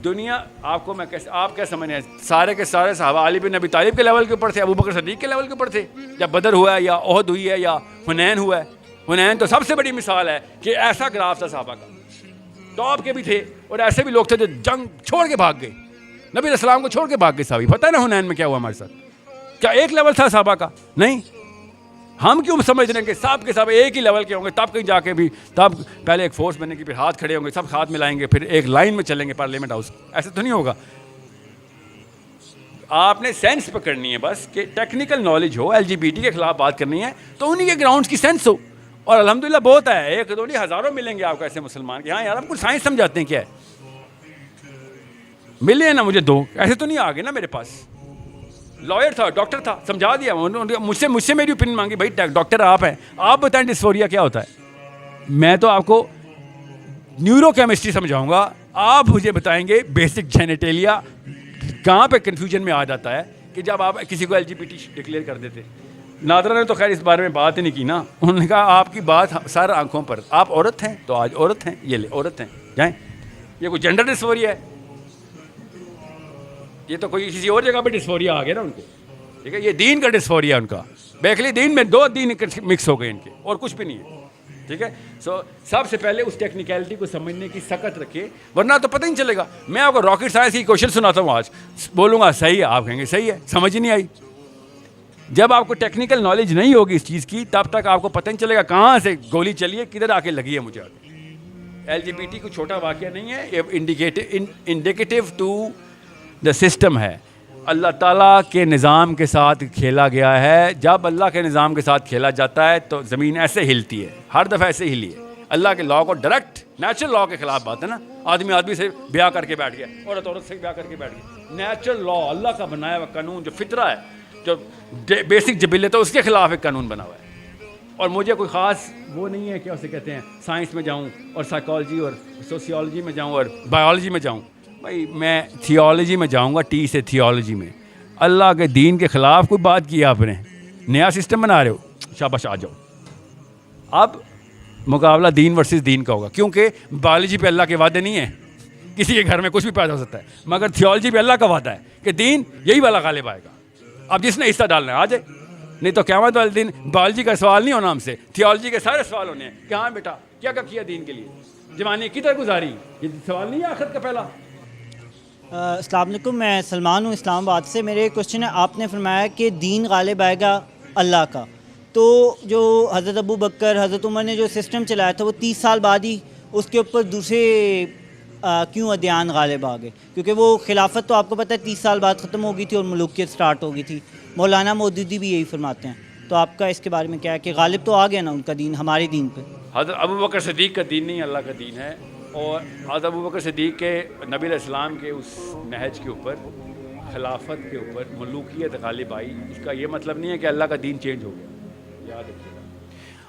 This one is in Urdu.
دنیا آپ کو میں کیسے آپ کیا سمجھ رہے ہیں سارے کے سارے صحابہ علی بن ابی طالب کے لیول کے اوپر تھے, ابو بکر صدیق کے لیول کے اوپر تھے جب بدر ہوا ہے یا احد ہوئی ہے یا حنین ہوا ہے. حنین تو سب سے بڑی مثال ہے کہ ایسا گراف تھا صحابہ کا, ٹاپ کے بھی تھے اور ایسے بھی لوگ تھے جو جنگ چھوڑ کے بھاگ گئے, نبی علیہ السلام کو چھوڑ کے بھاگ گئے صحابی. پتہ ہے نا حنین میں کیا ہوا ہمارے ساتھ, کیا ایک لیول تھا صحابہ کا؟ نہیں. ہم کیوں سمجھ رہے ہیں کہ سب کے سب ایک ہی لیول کے ہوں گے, تب کہیں جا کے بھی تب پہلے ایک فورس بننے کی, پھر ہاتھ کھڑے ہوں گے, سب ہاتھ ملائیں گے, پھر ایک لائن میں چلیں گے پارلیمنٹ ہاؤس. ایسا تو نہیں ہوگا. آپ نے سینس پکڑنی ہے بس کہ ٹیکنیکل نالج ہو, LGBT کے خلاف بات کرنی ہے تو انہی کے گراؤنڈس کی سینس ہو. اور الحمدللہ بہت ہے, ایک دو نہیں ہزاروں ملیں گے آپ کو ایسے مسلمان کہ ہاں یار ہم کو سائنس سمجھاتے ہیں کیا ہے. ملے ہیں نا مجھے دو, ایسے تو نہیں آ گئے نا میرے پاس. لائر تھا, ڈاکٹر تھا, سمجھا دیا مجھ سے میری اوپینین مانگی, بھائی ڈاکٹر آپ ہیں, آپ بتائیں ڈسفوریا کیا ہوتا ہے. میں تو آپ کو نیورو کیمسٹری سمجھاؤں گا, آپ مجھے بتائیں گے بیسک جینیٹیلیا کہاں پہ کنفیوژن میں آ جاتا ہے کہ جب آپ کسی کو LGBT ڈکلیئر کر دیتے. نادرا نے تو خیر اس بارے میں بات ہی نہیں کی نا, انہوں نے کہا آپ کی بات سر آنکھوں پر, آپ عورت ہیں تو آج عورت ہیں, یہ لے عورت ہیں جائیں. یہ کوئی جینڈر ڈسفوریا ہے؟ یہ تو کوئی کسی اور جگہ پہ ڈسفوریا آ گیا نا ان کو, ٹھیک ہے. یہ دین کا ڈسفوریا ان کا, بیکلی دین میں دو دین مکس ہو گئے ان کے, اور کچھ بھی نہیں ہے, ٹھیک ہے. سب سے پہلے اس ٹیکنیکلٹی کو سمجھنے کی سکت رکھے, ورنہ تو پتہ نہیں چلے گا. میں آپ کو راکٹ سائنس کی کوشچن سناتا ہوں آج, بولوں گا صحیح ہے, آپ کہیں گے صحیح ہے, سمجھ ہی نہیں آئی. جب آپ کو ٹیکنیکل نالج نہیں ہوگی اس چیز کی تب تک آپ کو پتہ نہیں چلے گا کہاں سے گولی چلی ہے, کدھر آ کے لگی ہے مجھے. LGBT کوئی چھوٹا واقعہ نہیں ہے, یہ انڈیکیٹو ٹو دا سسٹم ہے. اللہ تعالیٰ کے نظام کے ساتھ کھیلا گیا ہے. جب اللہ کے نظام کے ساتھ کھیلا جاتا ہے تو زمین ایسے ہلتی ہے, ہر دفعہ ایسے ہلی ہے. اللہ کے لا کو ڈائریکٹ نیچرل لا کے خلاف بات ہے نا, آدمی سے بیاہ کر کے بیٹھ گیا, عورت سے بیاہ کر کے بیٹھ گیا. نیچرل لا اللہ کا بنایا ہوا قانون جو فطرہ ہے, جو بیسک جبلت ہے, اس کے خلاف ایک قانون بنا ہوا ہے. اور مجھے کوئی خاص وہ نہیں ہے کہ اسے کہتے ہیں سائنس میں جاؤں اور سائیکالوجی اور سوسیولوجی میں جاؤں اور بایولوجی میں جاؤں. بھائی میں تھیولوجی میں جاؤں گا, ٹی سے تھیولوجی میں. اللہ کے دین کے خلاف کوئی بات کی آپ نے, نیا سسٹم بنا رہے ہو, شاباش آ جاؤ. اب مقابلہ دین ورسز دین کا ہوگا, کیونکہ بایولوجی پہ اللہ کے وعدے نہیں ہیں, کسی کے گھر میں کچھ بھی پیدا ہو سکتا ہے, مگر تھیولوجی پہ اللہ کا وعدہ ہے کہ دین یہی والا غالب آئے گا. اب جس نے حصہ ڈالنا ہے آ جائے, نہیں تو قیامت والے دن بایولوجی کا سوال نہیں ہونا ہم سے, تھیولوجی کے سارے سوال ہونے ہیں کہ ہاں بیٹا کیا کیا دین کے لیے, جوانی کدھر گزاری, یہ سوال نہیں ہے آخرت کا پہلا. السلام علیکم, میں سلمان ہوں اسلام آباد سے. میرے کوشچن ہے, آپ نے فرمایا کہ دین غالب آئے گا اللہ کا, تو جو حضرت ابو بکر حضرت عمر نے جو سسٹم چلایا تھا وہ 30 سال بعد ہی اس کے اوپر دوسرے کیوں ادیان غالب آ گئے؟ کیونکہ وہ خلافت تو آپ کو پتہ ہے 30 سال بعد ختم ہو گئی تھی اور ملوکیت سٹارٹ ہو گئی تھی. مولانا مودودی بھی یہی فرماتے ہیں, تو آپ کا اس کے بارے میں کیا ہے کہ غالب تو آ گیا نا ان کا دین ہمارے دین پہ؟ حضرت ابو بکر صدیق کا دین نہیں, اللہ کا دین ہے. اور حضرت ابو بکر صدیق کے نبی علیہ السلام کے اس نہج کے اوپر, خلافت کے اوپر ملوکیت غالب آئی. اس کا یہ مطلب نہیں ہے کہ اللہ کا دین چینج ہو گیا, یاد رکھیے.